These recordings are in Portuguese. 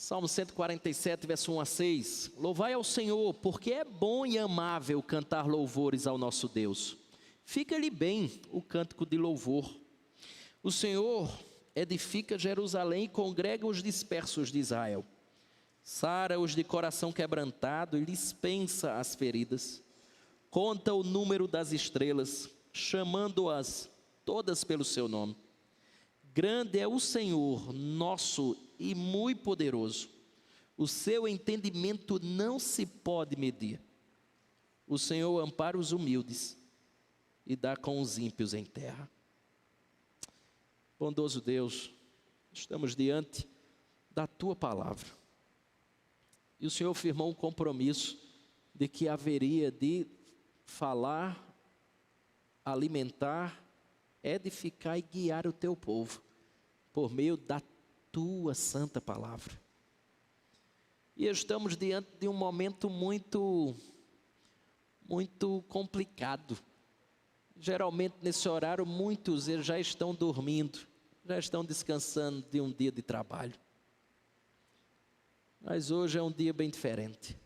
Salmo 147, verso 1 a 6. Louvai ao Senhor, porque é bom e amável cantar louvores ao nosso Deus. Fica-lhe bem o cântico de louvor. O Senhor edifica Jerusalém e congrega os dispersos de Israel. Sara os de coração quebrantado e lhes pensa as feridas. Conta o número das estrelas, chamando-as todas pelo seu nome. Grande é o Senhor nosso e muito poderoso. O seu entendimento não se pode medir. O Senhor ampara os humildes e dá com os ímpios em terra. Bondoso Deus, estamos diante da Tua palavra. E o Senhor firmou um compromisso de que haveria de falar, alimentar, edificar e guiar o Teu povo por meio da Tua santa palavra. E estamos diante de um momento muito complicado. Geralmente nesse horário muitos já estão dormindo, já estão descansando de um dia de trabalho. Mas hoje é um dia bem diferente.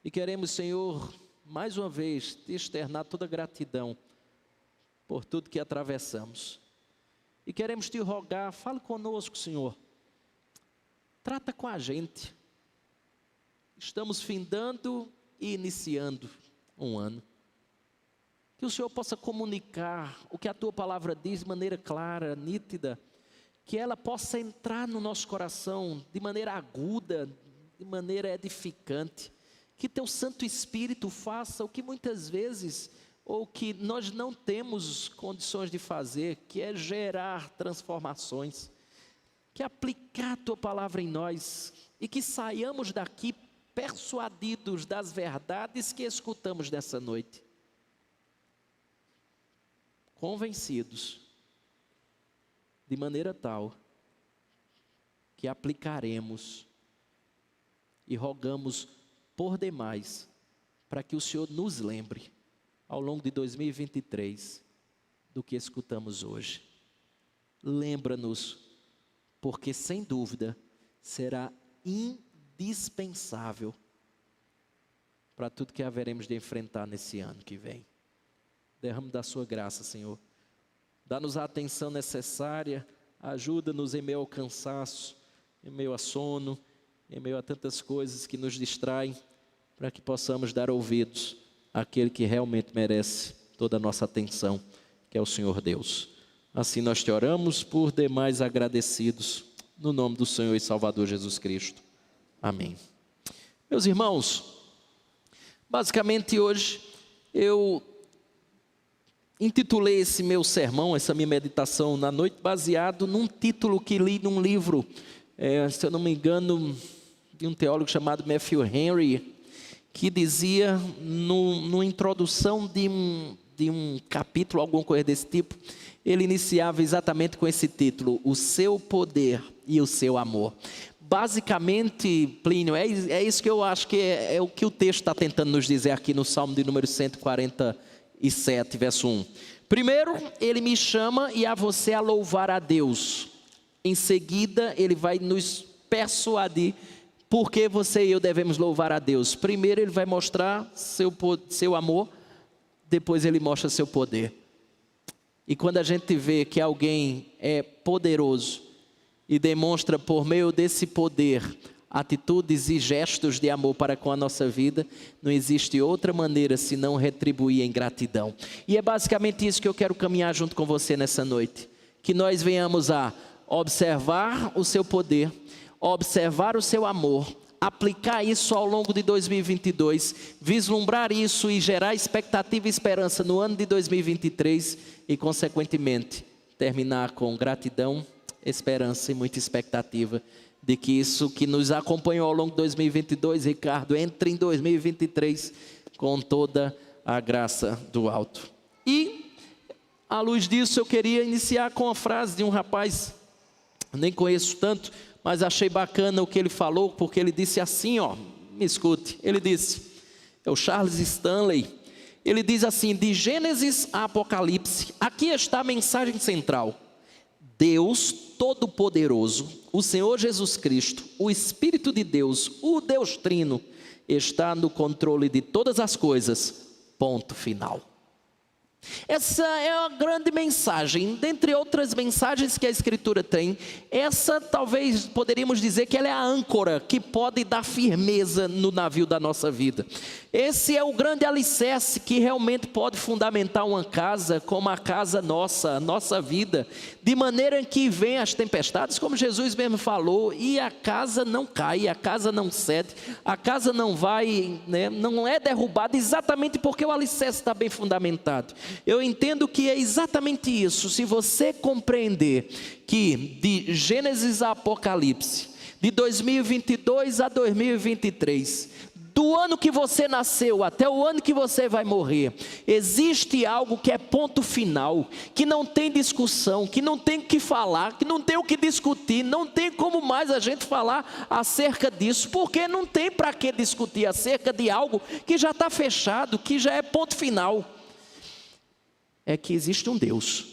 E queremos, Senhor, mais uma vez, te externar toda a gratidão por tudo que atravessamos. E queremos te rogar, fale conosco, Senhor. Trata com a gente. Estamos findando e iniciando um ano. Que o Senhor possa comunicar o que a Tua palavra diz de maneira clara, nítida. Que ela possa entrar no nosso coração de maneira aguda, de maneira edificante. Que Teu Santo Espírito faça o que muitas vezes, ou que nós não temos condições de fazer, que é gerar transformações. Que aplicar a Tua palavra em nós e que saiamos daqui persuadidos das verdades que escutamos nessa noite. Convencidos, de maneira tal, que aplicaremos e rogamos por demais, para que o Senhor nos lembre, ao longo de 2023, do que escutamos hoje. Lembra-nos, porque sem dúvida, será indispensável para tudo que haveremos de enfrentar nesse ano que vem. Derrame da sua graça, Senhor. Dá-nos a atenção necessária, ajuda-nos em meio ao cansaço, em meio a sono, em meio a tantas coisas que nos distraem, para que possamos dar ouvidos àquele que realmente merece toda a nossa atenção, que é o Senhor Deus. Assim nós te oramos, por demais agradecidos, no nome do Senhor e Salvador Jesus Cristo. Amém. Meus irmãos, basicamente hoje eu intitulei esse meu sermão, essa minha meditação na noite, baseado num título que li num livro, se eu não me engano, de um teólogo chamado Matthew Henry, que dizia, numa introdução de um capítulo, alguma coisa desse tipo, ele iniciava exatamente com esse título: O seu poder e o seu amor. Basicamente, Plínio, é isso que eu acho que é o que o texto está tentando nos dizer aqui no Salmo de número 147, verso 1. Primeiro, ele me chama e a você a louvar a Deus. Em seguida, ele vai nos persuadir porque você e eu devemos louvar a Deus. Primeiro, ele vai mostrar seu amor, depois ele mostra seu poder. E quando a gente vê que alguém é poderoso e demonstra por meio desse poder atitudes e gestos de amor para com a nossa vida, não existe outra maneira senão retribuir em gratidão. E é basicamente isso que eu quero caminhar junto com você nessa noite. Que nós venhamos a observar o seu poder, observar o seu amor, aplicar isso ao longo de 2022, vislumbrar isso e gerar expectativa e esperança no ano de 2023 e, consequentemente, terminar com gratidão, esperança e muita expectativa de que isso que nos acompanhou ao longo de 2022, Ricardo, entre em 2023 com toda a graça do alto. E, à luz disso, eu queria iniciar com a frase de um rapaz, nem conheço tanto, mas achei bacana o que ele falou, porque ele disse assim, me escute, ele disse, é o Charles Stanley, ele diz assim: de Gênesis a Apocalipse, aqui está a mensagem central: Deus Todo-Poderoso, o Senhor Jesus Cristo, o Espírito de Deus, o Deus Trino, está no controle de todas as coisas, ponto final. Essa é a grande mensagem, dentre outras mensagens que a Escritura tem. Essa talvez poderíamos dizer que ela é a âncora que pode dar firmeza no navio da nossa vida. Esse é o grande alicerce que realmente pode fundamentar uma casa como a casa nossa, a nossa vida, de maneira que vem as tempestades, como Jesus mesmo falou, e a casa não cai, a casa não cede, a casa não vai, não é derrubada, exatamente porque o alicerce está bem fundamentado. Eu entendo que é exatamente isso. Se você compreender que de Gênesis a Apocalipse, de 2022 a 2023, do ano que você nasceu até o ano que você vai morrer, existe algo que é ponto final, que não tem discussão, que não tem o que falar, que não tem o que discutir, não tem como mais a gente falar acerca disso, porque não tem para que discutir acerca de algo que já está fechado, que já é ponto final. É que existe um Deus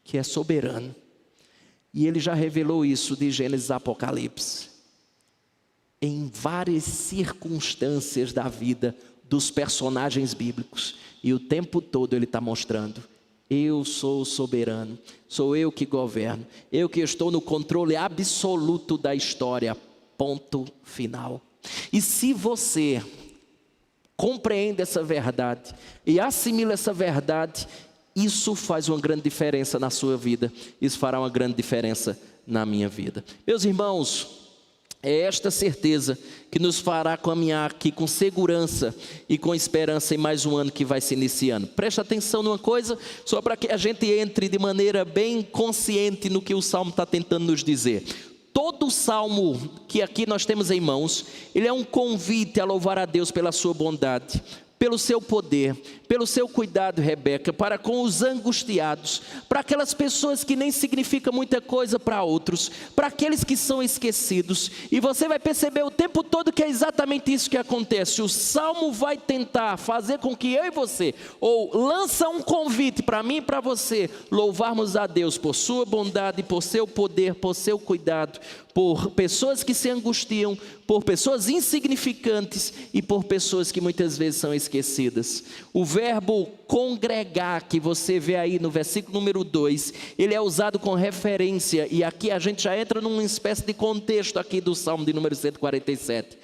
que é soberano, e Ele já revelou isso de Gênesis a Apocalipse, em várias circunstâncias da vida dos personagens bíblicos, e o tempo todo Ele está mostrando: eu sou soberano, sou eu que governo, eu que estou no controle absoluto da história, ponto final. E se você compreende essa verdade e assimila essa verdade, isso faz uma grande diferença na sua vida, isso fará uma grande diferença na minha vida. Meus irmãos, é esta certeza que nos fará caminhar aqui com segurança e com esperança em mais um ano que vai se iniciando. Preste atenção numa coisa, só para que a gente entre de maneira bem consciente no que o Salmo está tentando nos dizer. Todo o Salmo que aqui nós temos em mãos, ele é um convite a louvar a Deus pela sua bondade, pelo seu poder, pelo seu cuidado, Rebeca, para com os angustiados, para aquelas pessoas que nem significam muita coisa para outros, para aqueles que são esquecidos. E você vai perceber o tempo todo que é exatamente isso que acontece. O Salmo vai tentar fazer com que eu e você, ou lança um convite para mim e para você, louvarmos a Deus por sua bondade, por seu poder, por seu cuidado, por pessoas que se angustiam, por pessoas insignificantes e por pessoas que muitas vezes são esquecidas. O verbo congregar, que você vê aí no versículo número 2, ele é usado com referência, e aqui a gente já entra numa espécie de contexto aqui do Salmo de número 147.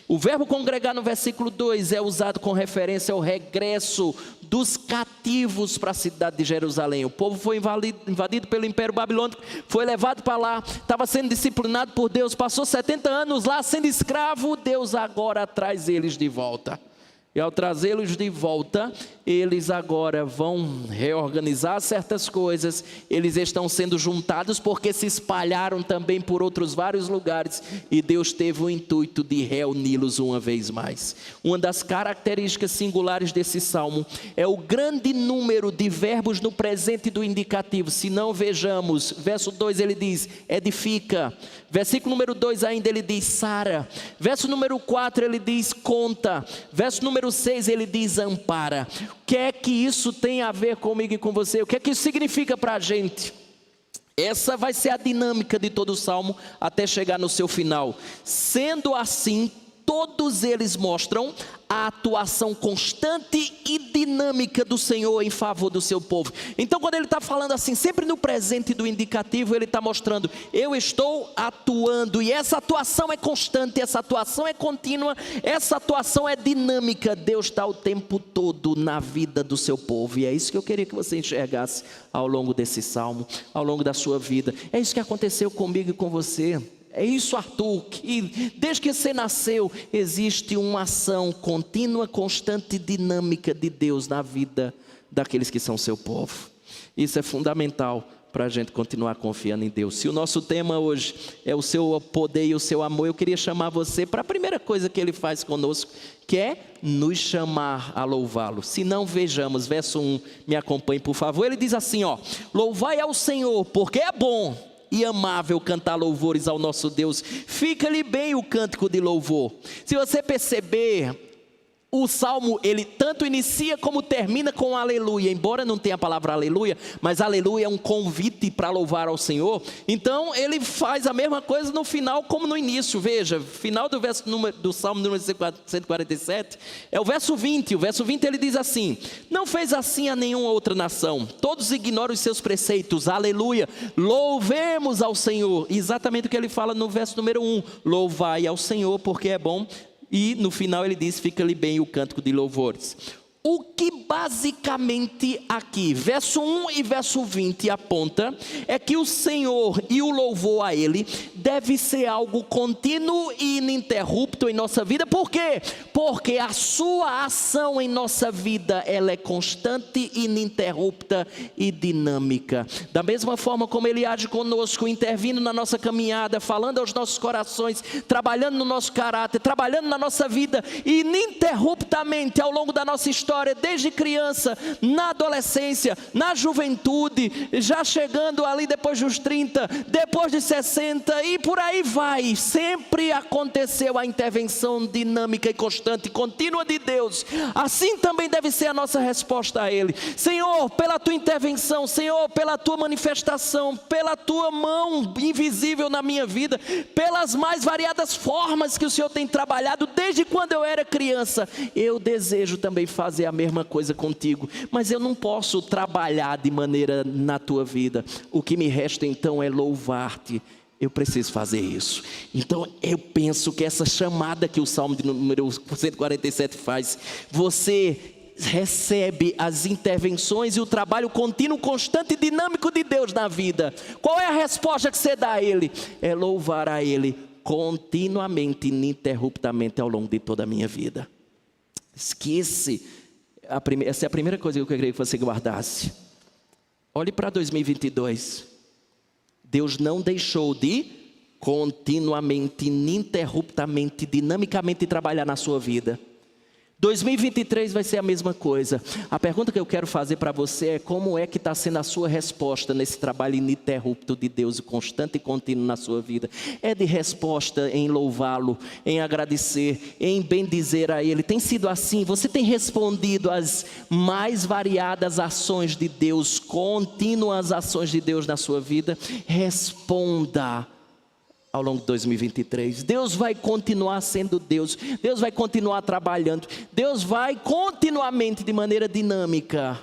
O verbo congregar no versículo 2 é usado com referência ao regresso dos cativos para a cidade de Jerusalém. O povo foi invadido pelo Império Babilônico, foi levado para lá, estava sendo disciplinado por Deus, passou 70 anos lá sendo escravo. Deus agora traz eles de volta. E ao trazê-los de volta, eles agora vão reorganizar certas coisas. Eles estão sendo juntados porque se espalharam também por outros vários lugares, e Deus teve o intuito de reuni-los uma vez mais. Uma das características singulares desse salmo é o grande número de verbos no presente do indicativo. Se não vejamos, verso 2 ele diz edifica, versículo número 2 ainda ele diz sara, verso número 4 ele diz conta, verso número 6 ele diz ampara. O que é que isso tem a ver comigo e com você? O que é que isso significa para a gente? Essa vai ser a dinâmica de todo o salmo até chegar no seu final. Sendo assim, todos eles mostram a atuação constante e dinâmica do Senhor em favor do seu povo. Então quando ele está falando assim, sempre no presente do indicativo, ele está mostrando: eu estou atuando, e essa atuação é constante, essa atuação é contínua, essa atuação é dinâmica. Deus está o tempo todo na vida do seu povo, e é isso que eu queria que você enxergasse ao longo desse salmo, ao longo da sua vida. É isso que aconteceu comigo e com você. É isso, Arthur, que desde que você nasceu, existe uma ação contínua, constante e dinâmica de Deus na vida daqueles que são seu povo. Isso é fundamental para a gente continuar confiando em Deus. Se o nosso tema hoje é o seu poder e o seu amor, eu queria chamar você para a primeira coisa que Ele faz conosco, que é nos chamar a louvá-lo. Se não, vejamos, verso 1, me acompanhe por favor. Ele diz assim, louvai ao Senhor, porque é bom e amável cantar louvores ao nosso Deus, fica-lhe bem o cântico de louvor. Se você perceber, O salmo, ele tanto inicia como termina com aleluia, embora não tenha a palavra aleluia, mas aleluia é um convite para louvar ao Senhor. Então ele faz a mesma coisa no final como no início. Veja, final do salmo número 147 é o verso 20. O verso 20 ele diz assim: não fez assim a nenhuma outra nação, todos ignoram os seus preceitos, aleluia, louvemos ao Senhor. Exatamente o que ele fala no verso número 1, louvai ao Senhor porque é bom. E no final ele diz, fica-lhe bem o cântico de louvores. O que basicamente aqui, verso 1 e verso 20 aponta, é que o Senhor e o louvor a Ele deve ser algo contínuo e ininterrupto em nossa vida. Por quê? Porque a sua ação em nossa vida, ela é constante, ininterrupta e dinâmica. Da mesma forma como Ele age conosco, intervindo na nossa caminhada, falando aos nossos corações, trabalhando no nosso caráter, trabalhando na nossa vida, ininterruptamente ao longo da nossa história, desde criança, na adolescência, na juventude, já chegando ali depois dos 30, depois de 60 e por aí vai. Sempre aconteceu a intervenção dinâmica e constante, contínua de Deus. Assim também deve ser a nossa resposta a Ele. Senhor, pela Tua intervenção, Senhor, pela Tua manifestação, pela Tua mão invisível na minha vida, pelas mais variadas formas que o Senhor tem trabalhado desde quando eu era criança, eu desejo também fazer a mesma coisa contigo, mas eu não posso trabalhar de maneira na tua vida. O que me resta então é louvar-te. Eu preciso fazer isso. Então eu penso que essa chamada que o Salmo de número 147 faz, você recebe as intervenções e o trabalho contínuo, constante e dinâmico de Deus na vida. Qual é a resposta que você dá a Ele? É louvar a Ele continuamente, ininterruptamente ao longo de toda a minha vida. Esquece. Essa é a primeira coisa que eu queria que você guardasse. Olhe para 2022. Deus não deixou de continuamente, ininterruptamente, dinamicamente trabalhar na sua vida. 2023 vai ser a mesma coisa. A pergunta que eu quero fazer para você é: como é que está sendo a sua resposta nesse trabalho ininterrupto de Deus, constante e contínuo na sua vida? É de resposta em louvá-lo, em agradecer, em bendizer a Ele? Tem sido assim? Você tem respondido às mais variadas ações de Deus, contínuas ações de Deus na sua vida? Responda ao longo de 2023, Deus vai continuar sendo Deus, Deus vai continuar trabalhando, Deus vai continuamente de maneira dinâmica,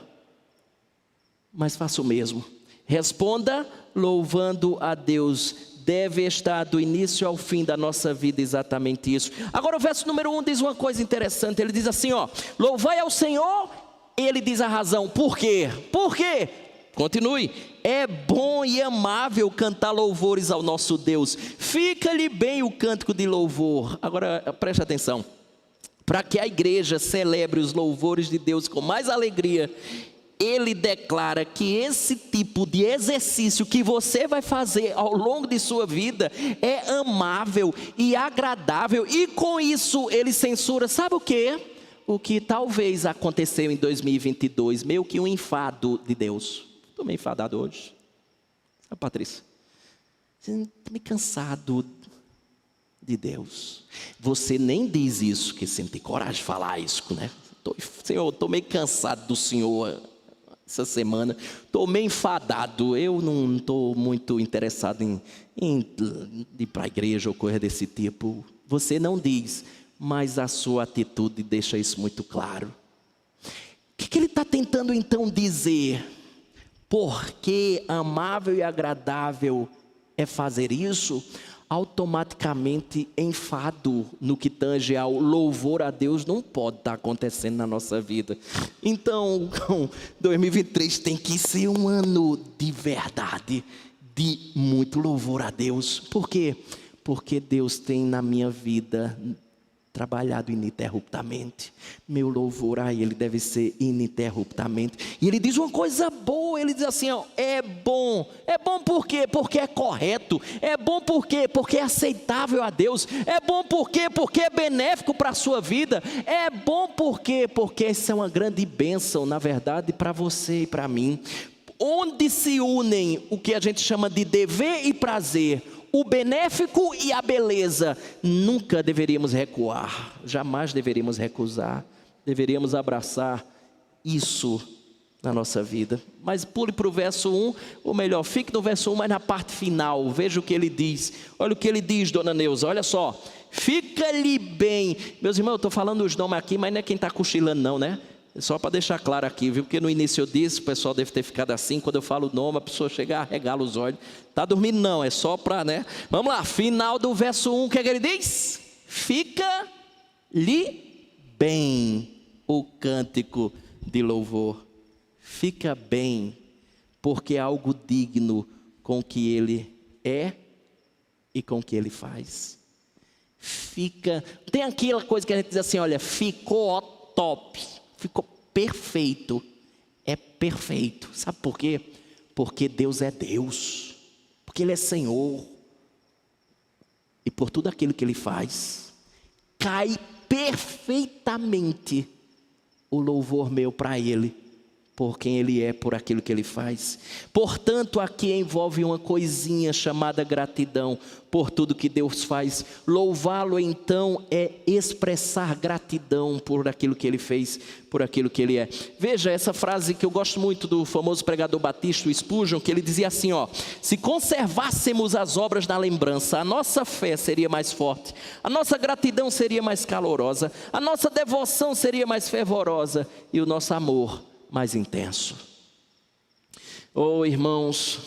mas faça o mesmo, responda louvando a Deus, deve estar do início ao fim da nossa vida exatamente isso. Agora o verso número 1 diz uma coisa interessante, ele diz assim, louvai ao Senhor, ele diz a razão, por quê? Por quê? Continue, é bom e amável cantar louvores ao nosso Deus, fica-lhe bem o cântico de louvor. Agora preste atenção, para que a igreja celebre os louvores de Deus com mais alegria, ele declara que esse tipo de exercício que você vai fazer ao longo de sua vida é amável e agradável, e com isso ele censura, sabe o quê? O que talvez aconteceu em 2022, meio que um enfado de Deus. Estou meio enfadado hoje. Patrícia, estou meio cansado de Deus. Você nem diz isso, que você não tem coragem de falar isso, né? Senhor, estou meio cansado do Senhor essa semana. Estou meio enfadado. Eu não estou muito interessado em ir para a igreja ou coisa desse tipo. Você não diz, mas a sua atitude deixa isso muito claro. O que ele está tentando então dizer? Porque amável e agradável é fazer isso, automaticamente enfado no que tange ao louvor a Deus não pode estar acontecendo na nossa vida. Então, 2023 tem que ser um ano de verdade, de muito louvor a Deus. Por quê? Porque Deus tem na minha vida trabalhado ininterruptamente. Meu louvor a Ele deve ser ininterruptamente. E Ele diz uma coisa boa, Ele diz assim, é bom. É bom por quê? Porque é correto. É bom por quê? Porque é aceitável a Deus. É bom por quê? Porque é benéfico para a sua vida. É bom por quê? Porque isso é uma grande bênção, na verdade, para você e para mim. Onde se unem o que a gente chama de dever e prazer, o benéfico e a beleza, nunca deveríamos recuar, jamais deveríamos recusar. deveríamos abraçar isso na nossa vida. Mas pule para o verso 1, ou melhor, fique no verso 1, mas na parte final, veja o que ele diz. Olha o que ele diz, dona Neuza, olha só. Fica-lhe bem. Meus irmãos, eu estou falando os nomes aqui, mas não é quem está cochilando não, né? Só para deixar claro aqui, viu? Porque no início eu disse, o pessoal deve ter ficado assim, quando eu falo o nome, a pessoa chega a regala os olhos. Está dormindo não, é só para, né? Vamos lá, final do verso 1, o que é que ele diz? Fica-lhe bem o cântico de louvor. Fica bem, porque é algo digno com o que ele é e com o que ele faz. Fica, tem aquela coisa que a gente diz assim, olha, ficou top, ficou perfeito. É perfeito, sabe por quê? Porque Deus é Deus, porque Ele é Senhor. E por tudo aquilo que Ele faz, cai perfeitamente o louvor meu para Ele, por quem Ele é, por aquilo que Ele faz. Portanto, aqui envolve uma coisinha chamada gratidão, por tudo que Deus faz. Louvá-lo então é expressar gratidão por aquilo que Ele fez, por aquilo que Ele é. Veja essa frase que eu gosto muito do famoso pregador batista, o Spurgeon, que ele dizia assim, ó: se conservássemos as obras na lembrança, a nossa fé seria mais forte, a nossa gratidão seria mais calorosa, a nossa devoção seria mais fervorosa e o nosso amor mais intenso. Oh, irmãos,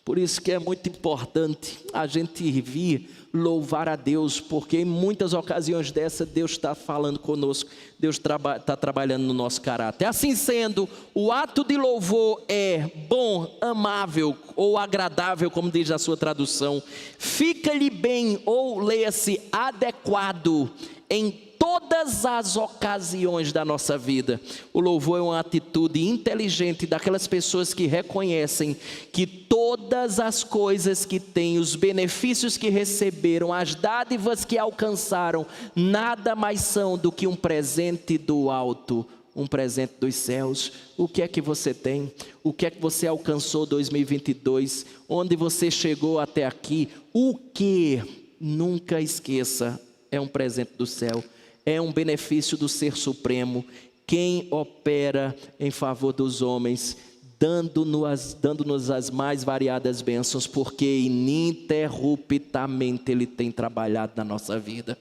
por isso que é muito importante a gente vir louvar a Deus, porque em muitas ocasiões dessa Deus está falando conosco, Deus está trabalhando no nosso caráter. Assim sendo, o ato de louvor é bom, amável ou agradável, como diz a sua tradução. Fica-lhe bem, ou leia-se adequado, em todas as ocasiões da nossa vida. O louvor é uma atitude inteligente daquelas pessoas que reconhecem que todas as coisas que têm, os benefícios que receberam, as dádivas que alcançaram, nada mais são do que um presente do alto, um presente dos céus. O que é que você tem? O que é que você alcançou 2022? Onde você chegou até aqui? O que? Nunca esqueça, é um presente do céu. É um benefício do Ser Supremo, quem opera em favor dos homens, dando-nos as mais variadas bênçãos, porque ininterruptamente Ele tem trabalhado na nossa vida.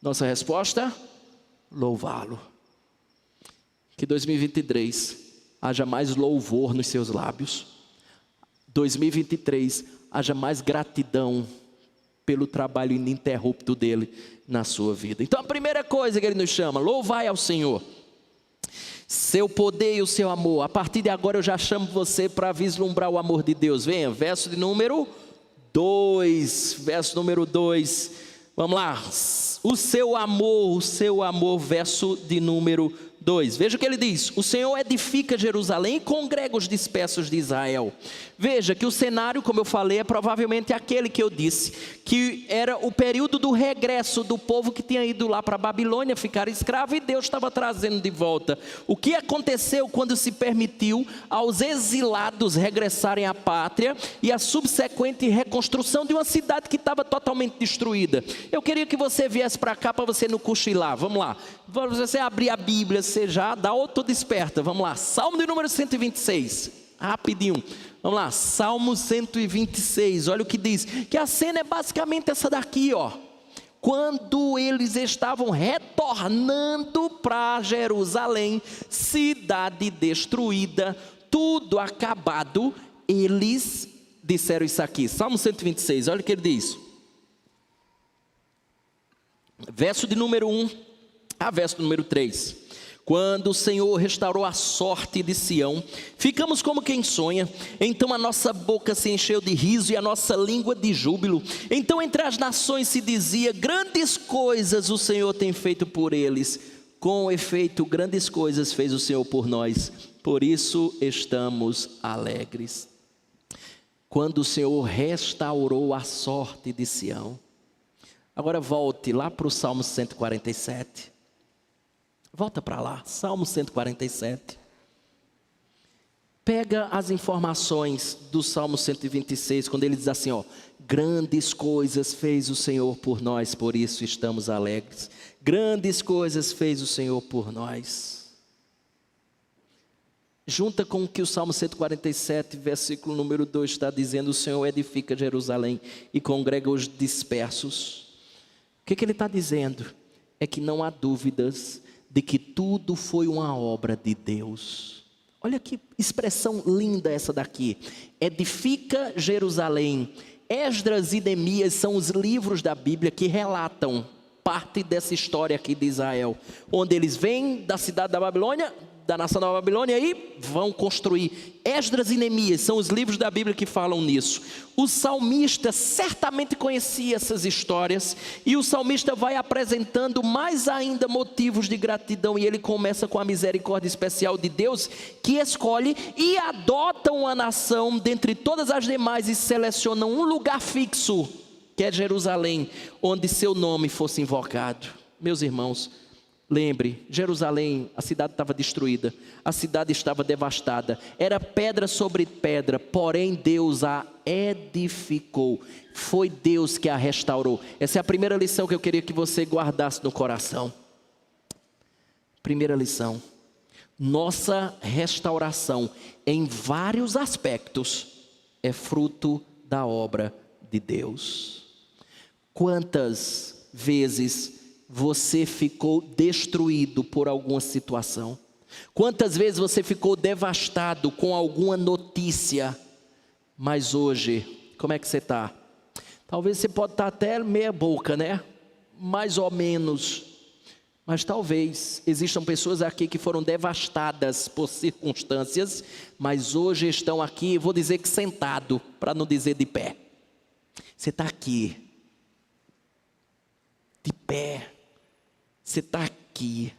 Nossa resposta? Louvá-lo. Que 2023 haja mais louvor nos seus lábios. 2023 haja mais gratidão pelo trabalho ininterrupto dele na sua vida. Então a primeira coisa que ele nos chama: louvai ao Senhor, seu poder e o seu amor. A partir de agora eu já chamo você para vislumbrar o amor de Deus. Venha, verso de número 2, verso número 2, vamos lá, o seu amor, verso de número 2, veja o que ele diz: o Senhor edifica Jerusalém e congrega os dispersos de Israel. Veja que o cenário, como eu falei, é provavelmente aquele que eu disse, que era o período do regresso do povo que tinha ido lá para a Babilônia, ficar escravo, e Deus estava trazendo de volta. O que aconteceu quando se permitiu aos exilados regressarem à pátria e a subsequente reconstrução de uma cidade que estava totalmente destruída? Eu queria que você viesse para cá para você não cochilar. Vamos lá, você abrir a Bíblia, você já dá outro desperta. Vamos lá, Salmo de número 126, rapidinho. Vamos lá, Salmo 126, olha o que diz, que a cena é basicamente essa daqui, ó. Quando eles estavam retornando para Jerusalém, cidade destruída, tudo acabado, eles disseram isso aqui. Salmo 126, olha o que ele diz. Verso de número 1 a verso de número 3. Quando o Senhor restaurou a sorte de Sião, ficamos como quem sonha. Então a nossa boca se encheu de riso e a nossa língua de júbilo. Então entre as nações se dizia: grandes coisas o Senhor tem feito por eles. Com efeito, grandes coisas fez o Senhor por nós. Por isso estamos alegres. Quando o Senhor restaurou a sorte de Sião. Agora volte lá para o Salmo 147. Volta para lá, Salmo 147. Pega as informações do Salmo 126, quando ele diz assim, ó: grandes coisas fez o Senhor por nós, por isso estamos alegres. Grandes coisas fez o Senhor por nós. Junta com o que o Salmo 147, versículo número 2 está dizendo: o Senhor edifica Jerusalém e congrega os dispersos. O que ele está dizendo? É que não há dúvidas de que tudo foi uma obra de Deus. Olha que expressão linda essa daqui. Edifica Jerusalém. Esdras e Neemias são os livros da Bíblia que relatam parte dessa história aqui de Israel, onde eles vêm da cidade da Babilônia, da nação da Babilônia, e vão construir. Esdras e Neemias são os livros da Bíblia que falam nisso. O salmista certamente conhecia essas histórias, e o salmista vai apresentando mais ainda motivos de gratidão, e ele começa com a misericórdia especial de Deus, que escolhe e adota uma nação dentre todas as demais e seleciona um lugar fixo, que é Jerusalém, onde seu nome fosse invocado. Meus irmãos, lembre, Jerusalém, a cidade estava destruída, a cidade estava devastada, era pedra sobre pedra, porém Deus a edificou, foi Deus que a restaurou. Essa é a primeira lição que eu queria que você guardasse no coração. Primeira lição: nossa restauração em vários aspectos é fruto da obra de Deus. Quantas vezes você ficou destruído por alguma situação? Quantas vezes você ficou devastado com alguma notícia? Mas hoje, como é que você está? Talvez você pode estar até meia boca, né? Mais ou menos. Mas talvez existam pessoas aqui que foram devastadas por circunstâncias, mas hoje estão aqui, vou dizer que sentado, para não dizer de pé. Você está aqui, de pé. Você está aqui.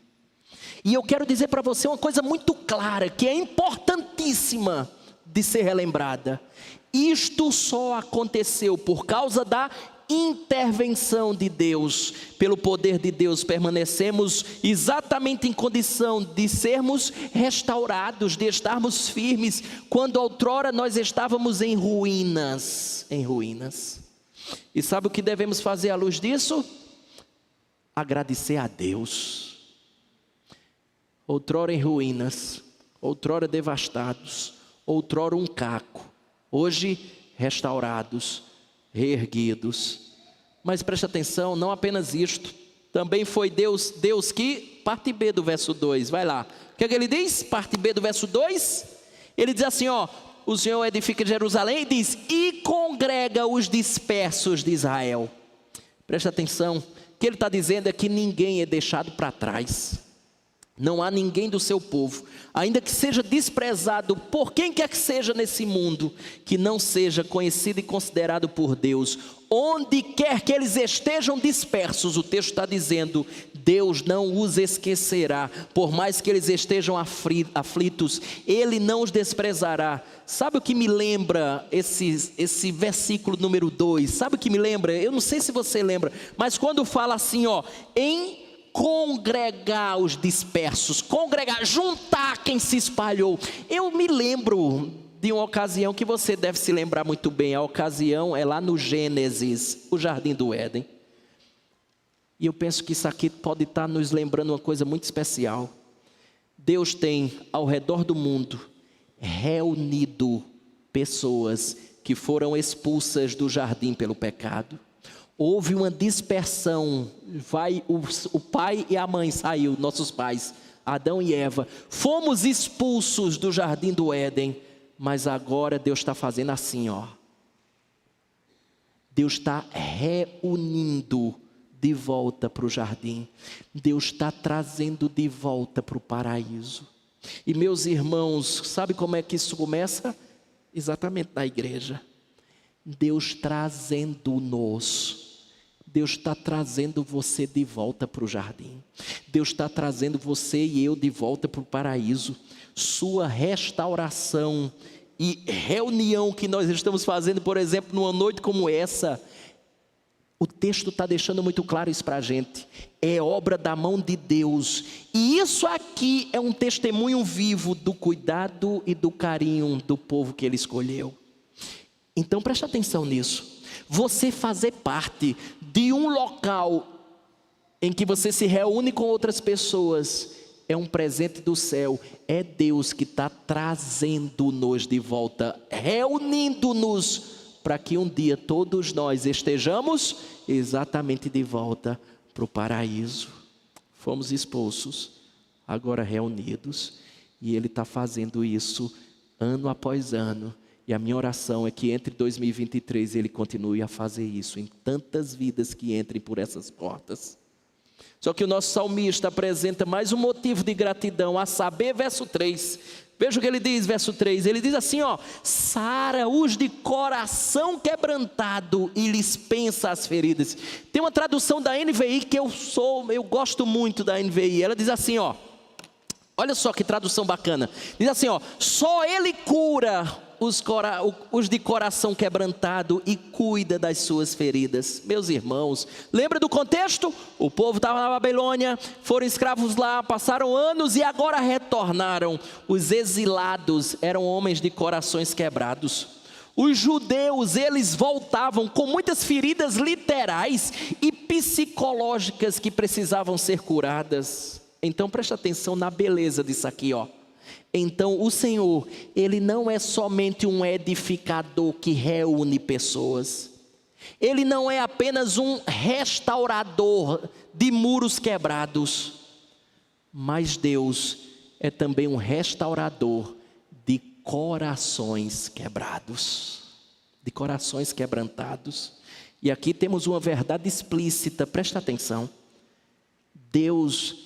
E eu quero dizer para você uma coisa muito clara, que é importantíssima de ser relembrada. Isto só aconteceu por causa da intervenção de Deus. Pelo poder de Deus permanecemos exatamente em condição de sermos restaurados, de estarmos firmes, quando outrora nós estávamos em ruínas. Em ruínas. E sabe o que devemos fazer à luz disso? Agradecer a Deus. Outrora em ruínas, outrora devastados, outrora um caco, hoje restaurados, reerguidos. Mas preste atenção, não apenas isto, também foi Deus que, parte B do verso 2, vai lá. O que é que ele diz? Parte B do verso 2, ele diz assim, ó: o Senhor edifica Jerusalém, e diz, e congrega os dispersos de Israel. Preste atenção, o que ele está dizendo é que ninguém é deixado para trás. Não há ninguém do seu povo, ainda que seja desprezado por quem quer que seja nesse mundo, que não seja conhecido e considerado por Deus. Onde quer que eles estejam dispersos, o texto está dizendo, Deus não os esquecerá. Por mais que eles estejam aflitos, Ele não os desprezará. Sabe o que me lembra esse versículo número 2? Sabe o que me lembra? Eu não sei se você lembra, mas quando fala assim, ó, em congregar os dispersos, congregar, juntar quem se espalhou. Eu me lembro de uma ocasião que você deve se lembrar muito bem. A ocasião é lá no Gênesis, o Jardim do Éden. E eu penso que isso aqui pode estar nos lembrando uma coisa muito especial. Deus tem ao redor do mundo reunido pessoas que foram expulsas do jardim pelo pecado. Houve uma dispersão, o pai e a mãe saiu, nossos pais, Adão e Eva, fomos expulsos do jardim do Éden, mas agora Deus está fazendo assim, ó. Deus está reunindo de volta para o jardim, Deus está trazendo de volta para o paraíso. E meus irmãos, sabe como é que isso começa? Exatamente na igreja. Deus trazendo-nos. Deus está trazendo você de volta para o jardim. Deus está trazendo você e eu de volta para o paraíso. Sua restauração e reunião que nós estamos fazendo, por exemplo, numa noite como essa, o texto está deixando muito claro isso para a gente. É obra da mão de Deus. E isso aqui é um testemunho vivo do cuidado e do carinho do povo que Ele escolheu. Então preste atenção nisso. Você fazer parte de um local em que você se reúne com outras pessoas, é um presente do céu. É Deus que está trazendo-nos de volta, reunindo-nos, para que um dia todos nós estejamos exatamente de volta para o paraíso. Fomos expulsos, agora reunidos, e Ele está fazendo isso ano após ano. E a minha oração é que entre 2023 Ele continue a fazer isso em tantas vidas que entrem por essas portas. Só que o nosso salmista apresenta mais um motivo de gratidão, a saber, verso 3. Veja o que ele diz, verso 3. Ele diz assim, ó: sara os de coração quebrantado e lhes pensa as feridas. Tem uma tradução da NVI que eu gosto muito da NVI. Ela diz assim, ó, olha só que tradução bacana. Diz assim, ó: só Ele cura os de coração quebrantado e cuida das suas feridas. Meus irmãos, lembra do contexto? O povo estava na Babilônia, foram escravos lá, passaram anos e agora retornaram. Os exilados eram homens de corações quebrados. Os judeus, eles voltavam com muitas feridas literais e psicológicas que precisavam ser curadas. Então presta atenção na beleza disso aqui, ó. Então o Senhor, Ele não é somente um edificador que reúne pessoas. Ele não é apenas um restaurador de muros quebrados. Mas Deus é também um restaurador de corações quebrados. De corações quebrantados. E aqui temos uma verdade explícita, presta atenção. Deus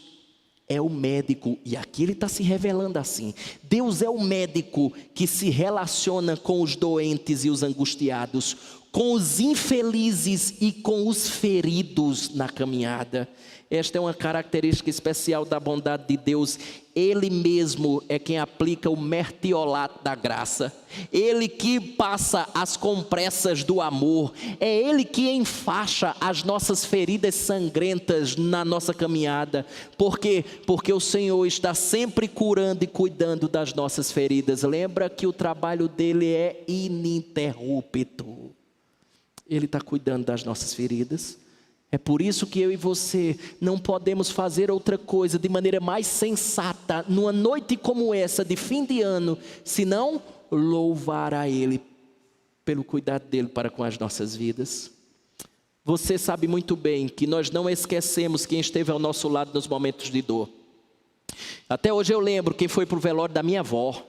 é o médico, e aqui Ele está se revelando assim. Deus é o médico que se relaciona com os doentes e os angustiados, com os infelizes e com os feridos na caminhada. Esta é uma característica especial da bondade de Deus. Ele mesmo é quem aplica o mertiolato da graça. Ele que passa as compressas do amor. É Ele que enfaixa as nossas feridas sangrentas na nossa caminhada. Por quê? Porque o Senhor está sempre curando e cuidando das nossas feridas. Lembra que o trabalho dele é ininterrupto. Ele está cuidando das nossas feridas. É por isso que eu e você não podemos fazer outra coisa de maneira mais sensata numa noite como essa de fim de ano, senão louvar a Ele pelo cuidado dele para com as nossas vidas. Você sabe muito bem que nós não esquecemos quem esteve ao nosso lado nos momentos de dor. Até hoje eu lembro quem foi para o velório da minha avó.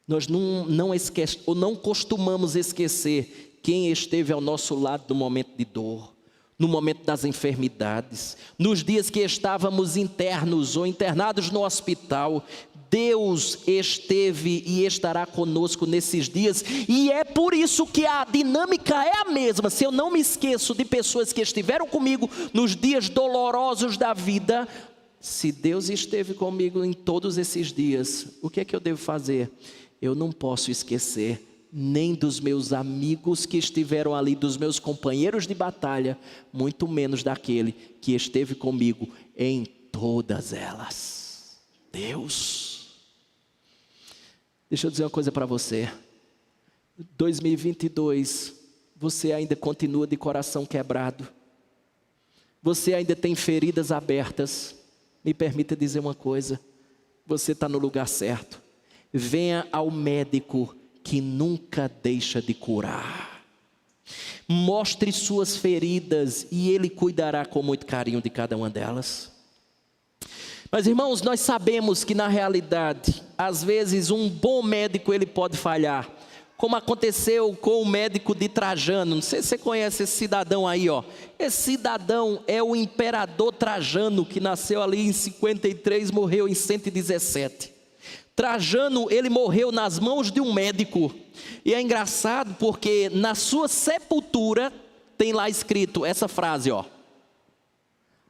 Nós não costumamos esquecer quem esteve ao nosso lado no momento de dor, no momento das enfermidades, nos dias que estávamos internos ou internados no hospital. Deus esteve e estará conosco nesses dias, e é por isso que a dinâmica é a mesma. Se eu não me esqueço de pessoas que estiveram comigo nos dias dolorosos da vida, se Deus esteve comigo em todos esses dias, o que é que eu devo fazer? Eu não posso esquecer nem dos meus amigos que estiveram ali, dos meus companheiros de batalha, muito menos daquele que esteve comigo em todas elas. Deus. Deixa eu dizer uma coisa para você. 2022, você ainda continua de coração quebrado. Você ainda tem feridas abertas. Me permita dizer uma coisa. Você está no lugar certo. Venha ao médico que nunca deixa de curar. Mostre suas feridas e Ele cuidará com muito carinho de cada uma delas. Mas irmãos, nós sabemos que na realidade, às vezes um bom médico ele pode falhar. Como aconteceu com o médico de Trajano. Não sei se você conhece esse cidadão aí, ó. Esse cidadão é o imperador Trajano, que nasceu ali em 53, morreu em 117. Trajano, ele morreu nas mãos de um médico. E é engraçado porque na sua sepultura tem lá escrito essa frase, ó: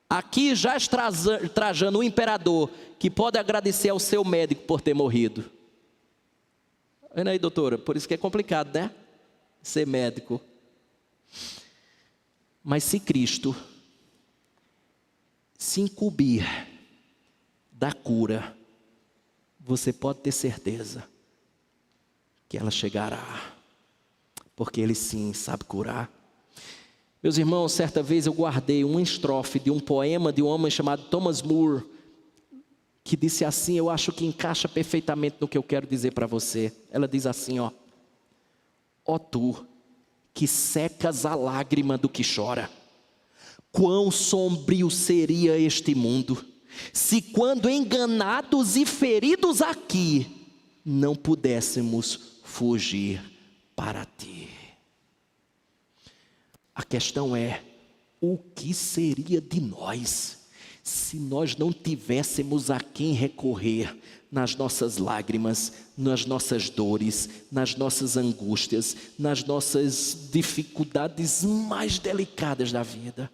aqui já Trajano, o imperador, que pode agradecer ao seu médico por ter morrido. Olha aí, doutora, por isso que é complicado, né? Ser médico. Mas se Cristo se incumbir da cura, você pode ter certeza que ela chegará, porque Ele sim sabe curar. Meus irmãos, certa vez eu guardei uma estrofe de um poema de um homem chamado Thomas Moore, que disse assim, eu acho que encaixa perfeitamente no que eu quero dizer para você. Ela diz assim, ó: ó tu, que secas a lágrima do que chora, quão sombrio seria este mundo, se quando enganados e feridos aqui, não pudéssemos fugir para ti. A questão é, o que seria de nós se nós não tivéssemos a quem recorrer nas nossas lágrimas, nas nossas dores, nas nossas angústias, nas nossas dificuldades mais delicadas da vida?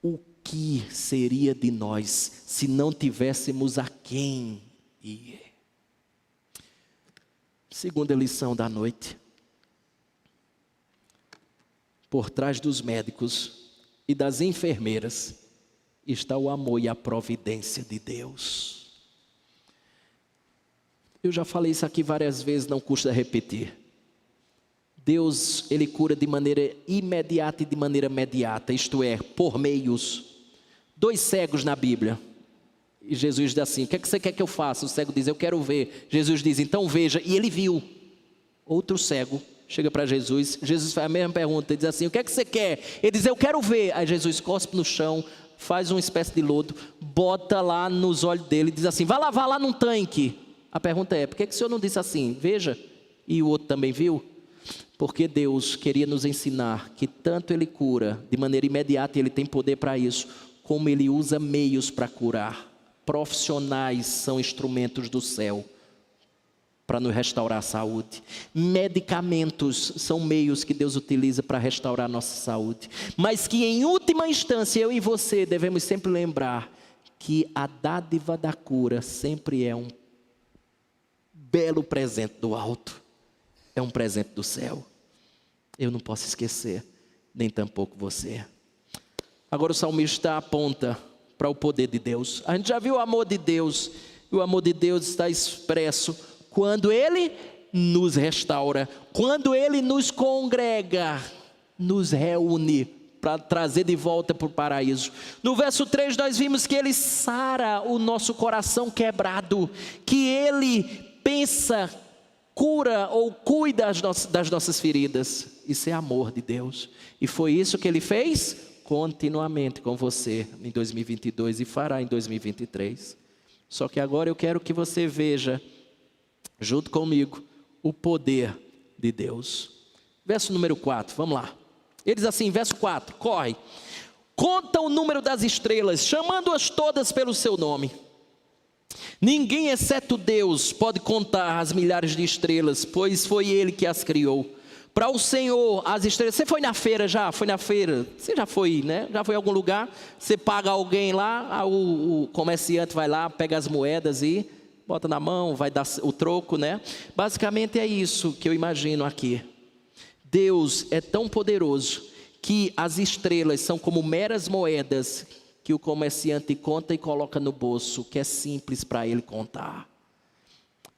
O que seria de nós se não tivéssemos a quem ir? Segunda lição da noite. Por trás dos médicos e das enfermeiras está o amor e a providência de Deus. Eu já falei isso aqui várias vezes, não custa repetir. Deus, Ele cura de maneira imediata e de maneira mediata, isto é, por meios. 2 cegos na Bíblia. E Jesus diz assim, o que é que você quer que eu faça? O cego diz, eu quero ver. Jesus diz, então veja. E ele viu. Outro cego chega para Jesus. Jesus faz a mesma pergunta. Ele diz assim, o que é que você quer? Ele diz, eu quero ver. Aí Jesus cospe no chão, faz uma espécie de lodo, bota lá nos olhos dele e diz assim, vai lavar lá num tanque. A pergunta é, por que o Senhor não disse assim, veja? E o outro também viu? Porque Deus queria nos ensinar que tanto Ele cura de maneira imediata, e Ele tem poder para isso, como Ele usa meios para curar. Profissionais são instrumentos do céu para nos restaurar a saúde. Medicamentos são meios que Deus utiliza para restaurar a nossa saúde. Mas que em última instância eu e você devemos sempre lembrar que a dádiva da cura sempre é um belo presente do alto. É um presente do céu. Eu não posso esquecer, nem tampouco você. Agora o salmista aponta para o poder de Deus. A gente já viu o amor de Deus. E o amor de Deus está expresso quando Ele nos restaura, quando Ele nos congrega, nos reúne para trazer de volta para o paraíso. No verso 3 nós vimos que Ele sara o nosso coração quebrado, que Ele pensa, cura ou cuida das nossas feridas. Isso é amor de Deus. E foi isso que Ele fez continuamente com você em 2022 e fará em 2023. Só que agora eu quero que você veja, junto comigo, o poder de Deus. Verso número 4, vamos lá. Ele diz assim, verso 4, corre. Conta o número das estrelas, chamando-as todas pelo seu nome. Ninguém, exceto Deus, pode contar as milhares de estrelas, pois foi Ele que as criou. Para o Senhor, as estrelas... Você foi na feira já? Foi na feira? Você já foi, né? Já foi em algum lugar? Você paga alguém lá, o comerciante vai lá, pega as moedas e bota na mão, vai dar o troco, né? Basicamente é isso que eu imagino aqui. Deus é tão poderoso que as estrelas são como meras moedas que o comerciante conta e coloca no bolso, que é simples para ele contar.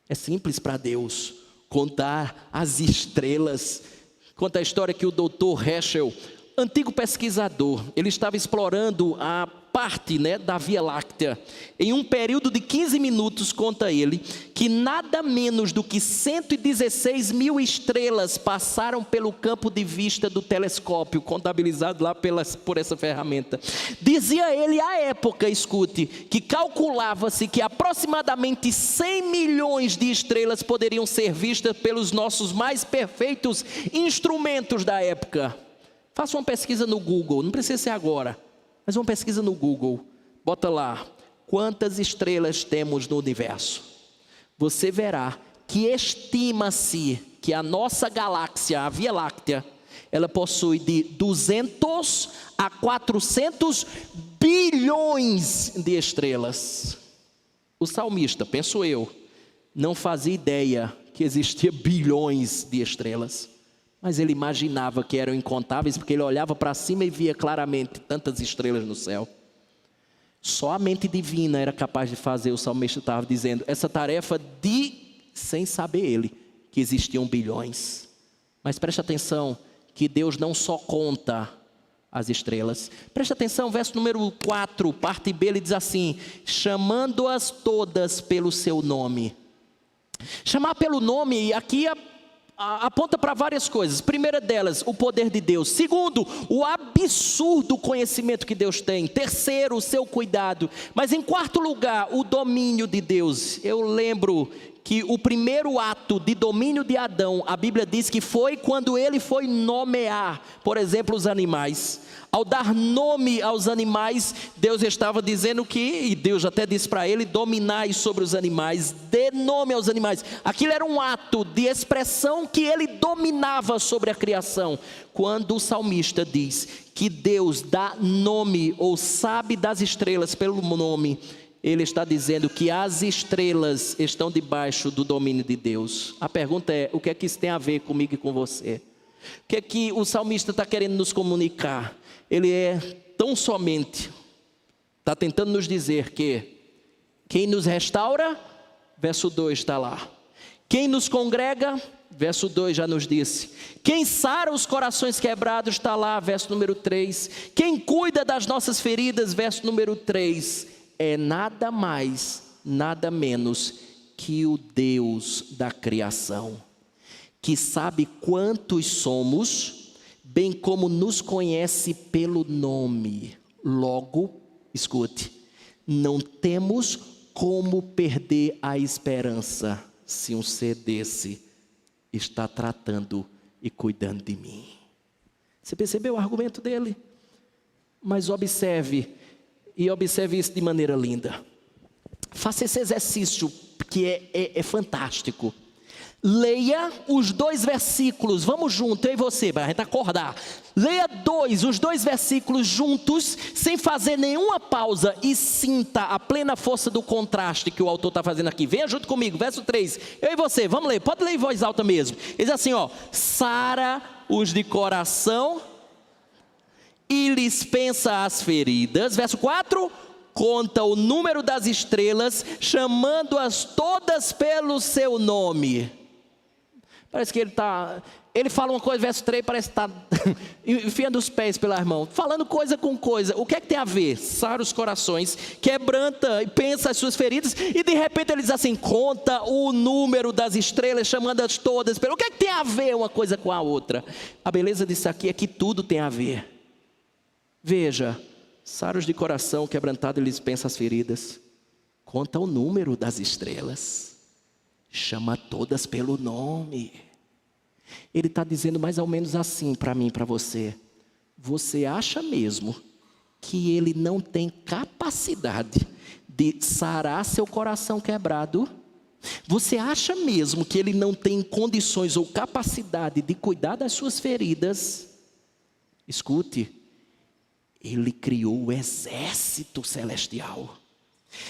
É simples para Deus contar as estrelas. Conta a história que o Dr. Herschel, antigo pesquisador, ele estava explorando a parte, né, da Via Láctea. Em um período de 15 minutos, conta ele, que nada menos do que 116 mil estrelas passaram pelo campo de vista do telescópio, contabilizado lá por essa ferramenta. Dizia ele à época, escute, que calculava-se que aproximadamente 100 milhões de estrelas poderiam ser vistas pelos nossos mais perfeitos instrumentos da época. Faça uma pesquisa no Google, não precisa ser agora, mas uma pesquisa no Google, bota lá, quantas estrelas temos no universo? Você verá que estima-se que a nossa galáxia, a Via Láctea, ela possui de 200 a 400 bilhões de estrelas. O salmista, penso eu, não fazia ideia que existia bilhões de estrelas. Mas ele imaginava que eram incontáveis, porque ele olhava para cima e via claramente tantas estrelas no céu. Só a mente divina era capaz de fazer, o salmista estava dizendo, essa tarefa sem saber ele, que existiam bilhões. Mas preste atenção, que Deus não só conta as estrelas. Preste atenção, verso número 4, parte B, ele diz assim: chamando-as todas pelo seu nome. Chamar pelo nome, aqui aponta para várias coisas. Primeira delas, o poder de Deus. Segundo, o absurdo conhecimento que Deus tem. Terceiro, o seu cuidado. Mas em quarto lugar, o domínio de Deus. Eu lembro que o primeiro ato de domínio de Adão, a Bíblia diz que foi quando ele foi nomear, por exemplo, os animais. Ao dar nome aos animais, Deus estava dizendo que, e Deus até disse para ele: dominai sobre os animais, dê nome aos animais. Aquilo era um ato de expressão que ele dominava sobre a criação. Quando o salmista diz que Deus dá nome, ou sabe das estrelas pelo nome, ele está dizendo que as estrelas estão debaixo do domínio de Deus. A pergunta é: o que é que isso tem a ver comigo e com você? O que é que o salmista está querendo nos comunicar? Ele tão somente está tentando nos dizer que quem nos restaura, verso 2 está lá. Quem nos congrega, verso 2 já nos disse. Quem sara os corações quebrados, está lá, verso número 3. Quem cuida das nossas feridas, verso número 3. É nada mais, nada menos que o Deus da criação, que sabe quantos somos, bem como nos conhece pelo nome. Logo, escute, não temos como perder a esperança se um ser desse está tratando e cuidando de mim. Você percebeu o argumento dele? Mas observe, e observe isso de maneira linda. Faça esse exercício que é fantástico. Leia os 2 versículos, vamos junto, eu e você, para a gente acordar. Leia os 2 versículos juntos, sem fazer nenhuma pausa, e sinta a plena força do contraste que o autor está fazendo aqui. Venha junto comigo, verso 3, eu e você, vamos ler, pode ler em voz alta mesmo. Ele diz assim, sara os de coração e lhes pensa as feridas. Verso 4, conta o número das estrelas, chamando-as todas pelo seu nome. Parece que ele fala uma coisa, verso 3, parece que está enfiando os pés pelas mãos, falando coisa com coisa. O que é que tem a ver? Sara os corações, quebranta e pensa as suas feridas, e de repente ele diz assim, conta o número das estrelas, chamando-as todas pelo... O que é que tem a ver uma coisa com a outra? A beleza disso aqui é que tudo tem a ver. Veja, sara os de coração, quebrantado, eles pensam as feridas. Conta o número das estrelas, chama todas pelo nome. Ele está dizendo mais ou menos assim para mim e para você. Você acha mesmo que ele não tem capacidade de sarar seu coração quebrado? Você acha mesmo que ele não tem condições ou capacidade de cuidar das suas feridas? Escute, ele criou o exército celestial.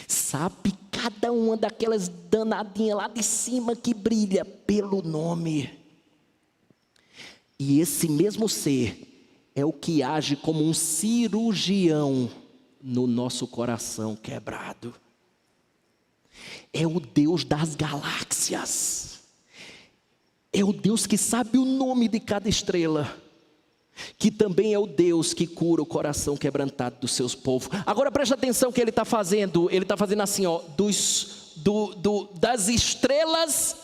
Sabe cada uma daquelas danadinhas lá de cima que brilha pelo nome. E esse mesmo ser é o que age como um cirurgião no nosso coração quebrado. É o Deus das galáxias. É o Deus que sabe o nome de cada estrela. Que também é o Deus que cura o coração quebrantado dos seus povos. Agora preste atenção que ele está fazendo. Ele está fazendo assim, das estrelas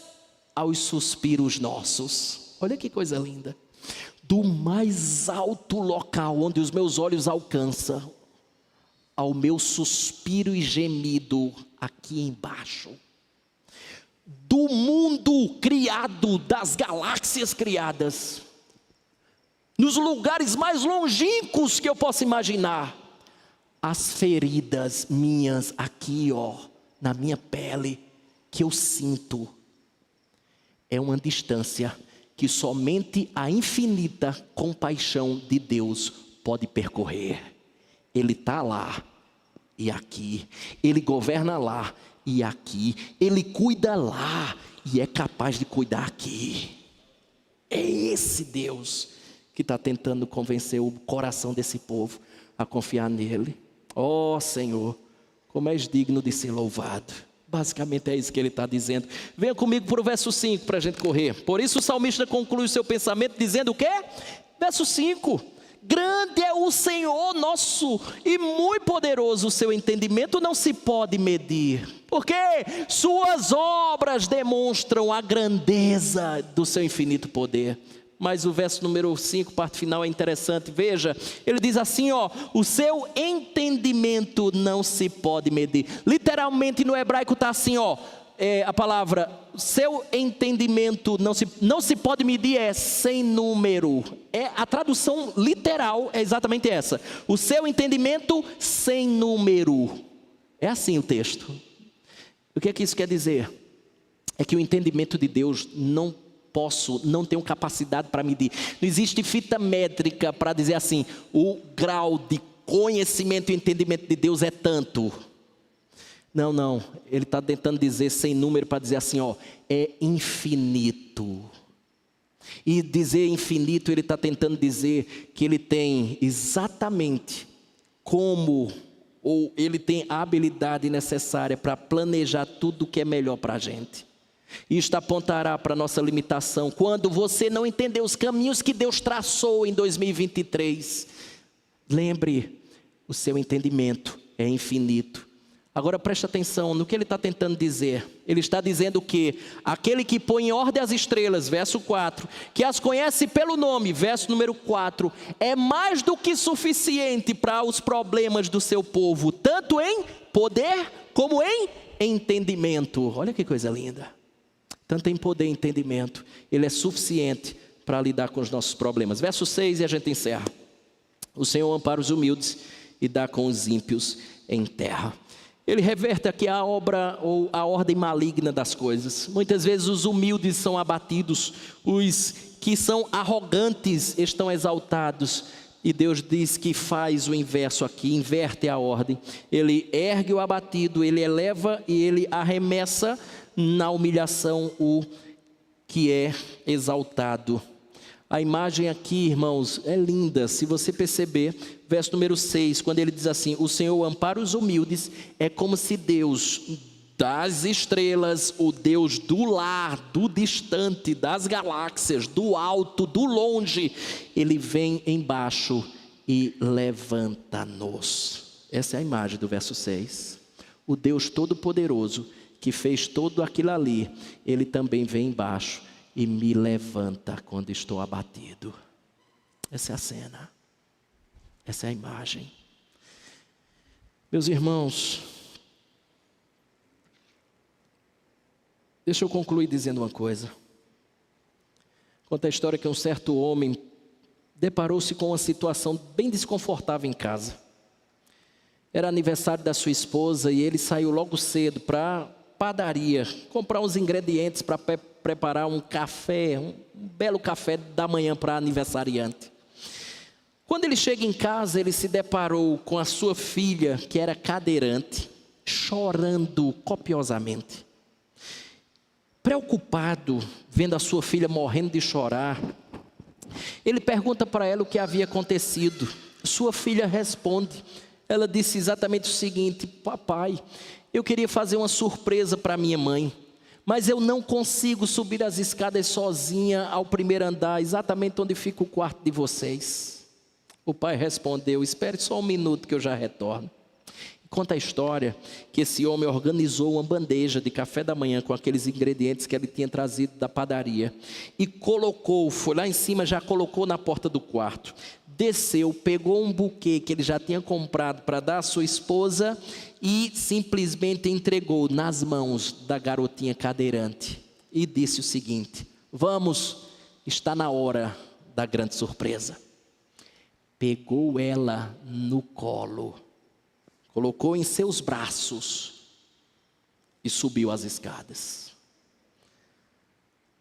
aos suspiros nossos. Olha que coisa linda. Do mais alto local onde os meus olhos alcançam, ao meu suspiro e gemido aqui embaixo. Do mundo criado, das galáxias criadas, nos lugares mais longínquos que eu possa imaginar, as feridas minhas aqui, na minha pele, que eu sinto, é uma distância que somente a infinita compaixão de Deus pode percorrer. Ele está lá e aqui, Ele governa lá e aqui, Ele cuida lá e é capaz de cuidar aqui. É esse Deus que está tentando convencer o coração desse povo a confiar nele. Senhor, como és digno de ser louvado. Basicamente é isso que ele está dizendo. Venha comigo para o verso 5 para a gente correr. Por isso o salmista conclui o seu pensamento dizendo o quê? Verso 5. Grande é o Senhor nosso e muito poderoso, o seu entendimento não se pode medir, porque suas obras demonstram a grandeza do seu infinito poder. Mas o verso número 5, parte final, é interessante. Veja, ele diz assim, ó: o seu entendimento não se pode medir. Literalmente no hebraico está assim, ó, a palavra, seu entendimento não se pode medir, é sem número. A tradução literal é exatamente essa: o seu entendimento sem número. É assim o texto. O que é que isso quer dizer? É que o entendimento de Deus não tenho capacidade para medir. Não existe fita métrica para dizer assim, o grau de conhecimento e entendimento de Deus é tanto. Não, ele está tentando dizer sem número para dizer assim, ó, é infinito. E dizer infinito, ele está tentando dizer que ele tem exatamente como, ou ele tem a habilidade necessária para planejar tudo o que é melhor para a gente. Isto apontará para a nossa limitação. Quando você não entender os caminhos que Deus traçou em 2023, lembre, o seu entendimento é infinito. Agora preste atenção no que ele está tentando dizer. Ele está dizendo que aquele que põe em ordem as estrelas, verso 4, que as conhece pelo nome, verso número 4, é mais do que suficiente para os problemas do seu povo, tanto em poder como em entendimento. Olha que coisa linda. Tanto em poder e entendimento, ele é suficiente para lidar com os nossos problemas. Verso 6 e a gente encerra. O Senhor ampara os humildes e dá com os ímpios em terra. Ele reverte aqui a obra ou a ordem maligna das coisas. Muitas vezes os humildes são abatidos, os que são arrogantes estão exaltados. E Deus diz que faz o inverso aqui, inverte a ordem. Ele ergue o abatido, ele eleva e ele arremessa na humilhação o que é exaltado. A imagem aqui, irmãos, é linda. Se você perceber, verso número 6, quando ele diz assim, o Senhor ampara os humildes, é como se Deus das estrelas, o Deus do lar, do distante, das galáxias, do alto, do longe, ele vem embaixo e levanta-nos. Essa é a imagem do verso 6. O Deus Todo-Poderoso, que fez tudo aquilo ali, ele também vem embaixo e me levanta quando estou abatido. Essa é a cena, essa é a imagem. Meus irmãos, deixa eu concluir dizendo uma coisa. Conta a história que um certo homem deparou-se com uma situação bem desconfortável em casa. Era aniversário da sua esposa e ele saiu logo cedo para padaria, comprar uns ingredientes para preparar um café, um belo café da manhã para aniversariante. Quando ele chega em casa, ele se deparou com a sua filha, que era cadeirante, chorando copiosamente. Preocupado, vendo a sua filha morrendo de chorar, ele pergunta para ela o que havia acontecido. Sua filha responde, ela disse exatamente o seguinte: papai, eu queria fazer uma surpresa para minha mãe, mas eu não consigo subir as escadas sozinha ao primeiro andar, exatamente onde fica o quarto de vocês. O pai respondeu: espere só um minuto que eu já retorno. Conta a história que esse homem organizou uma bandeja de café da manhã com aqueles ingredientes que ele tinha trazido da padaria e colocou, foi lá em cima, já colocou na porta do quarto. Desceu, pegou um buquê que ele já tinha comprado para dar à sua esposa e simplesmente entregou nas mãos da garotinha cadeirante e disse o seguinte: vamos, está na hora da grande surpresa. Pegou ela no colo, colocou em seus braços e subiu as escadas.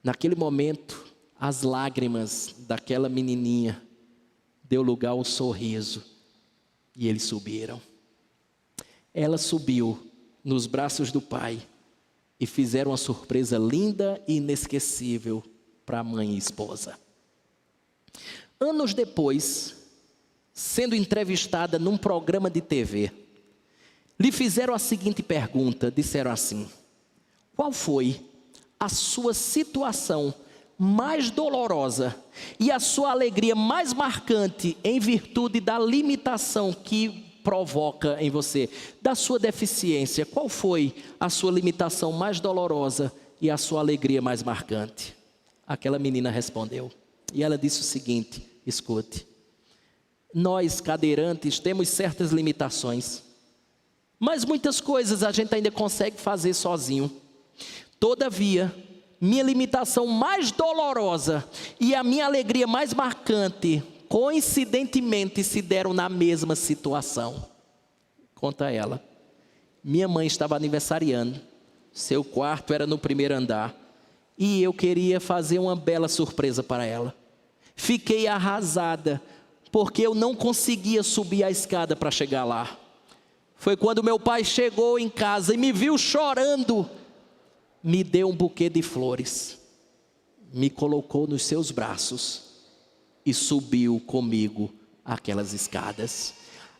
Naquele momento, as lágrimas daquela menininha deu lugar ao sorriso e eles subiram. Ela subiu nos braços do pai e fizeram uma surpresa linda e inesquecível para a mãe e esposa. Anos depois, sendo entrevistada num programa de TV, lhe fizeram a seguinte pergunta, disseram assim: qual foi a sua situação mais dolorosa e a sua alegria mais marcante em virtude da limitação que provoca em você, da sua deficiência, qual foi a sua limitação mais dolorosa e a sua alegria mais marcante? Aquela menina respondeu, e ela disse o seguinte, escute: nós cadeirantes temos certas limitações, mas muitas coisas a gente ainda consegue fazer sozinho. Todavia, minha limitação mais dolorosa e a minha alegria mais marcante, coincidentemente, se deram na mesma situação. Conta ela. Minha mãe estava aniversariando, seu quarto era no primeiro andar, e eu queria fazer uma bela surpresa para ela. Fiquei arrasada, porque eu não conseguia subir a escada para chegar lá. Foi quando meu pai chegou em casa e me viu chorando, me deu um buquê de flores, me colocou nos seus braços e subiu comigo aquelas escadas.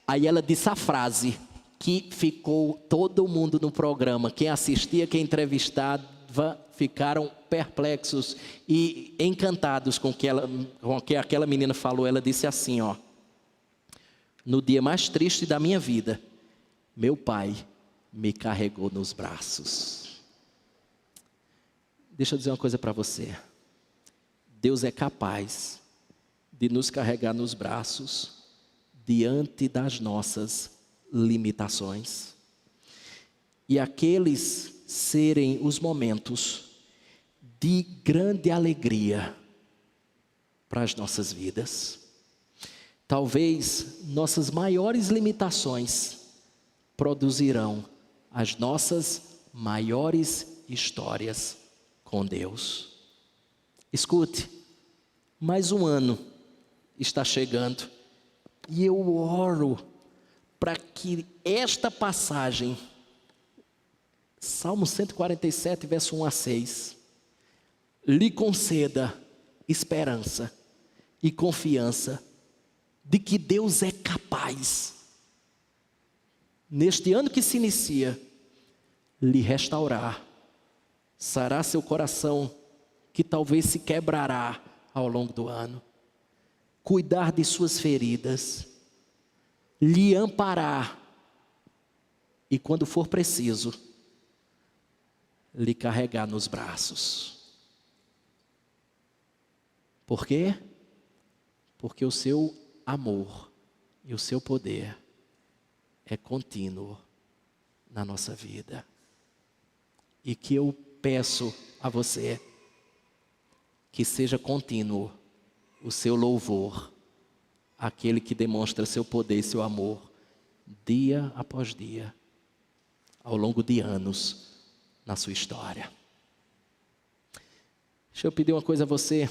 Aí ela disse a frase que ficou todo mundo no programa, quem assistia, quem entrevistava, ficaram perplexos e encantados com o que aquela menina falou. Ela disse assim, ó: no dia mais triste da minha vida, meu pai me carregou nos braços. Deixa eu dizer uma coisa para você. Deus é capaz de nos carregar nos braços diante das nossas limitações. E aqueles serem os momentos de grande alegria para as nossas vidas. Talvez nossas maiores limitações produzirão as nossas maiores histórias com Deus. Escute, mais um ano está chegando e eu oro para que esta passagem, Salmo 147, verso 1 a 6, lhe conceda esperança e confiança de que Deus é capaz, neste ano que se inicia, lhe restaurar, sarar seu coração, que talvez se quebrará ao longo do ano, cuidar de suas feridas, lhe amparar e, quando for preciso, lhe carregar nos braços. Por quê? Porque o seu amor e o seu poder é contínuo na nossa vida. E que eu peço a você que seja contínuo o seu louvor, aquele que demonstra seu poder e seu amor, dia após dia, ao longo de anos na sua história. Deixa eu pedir uma coisa a você.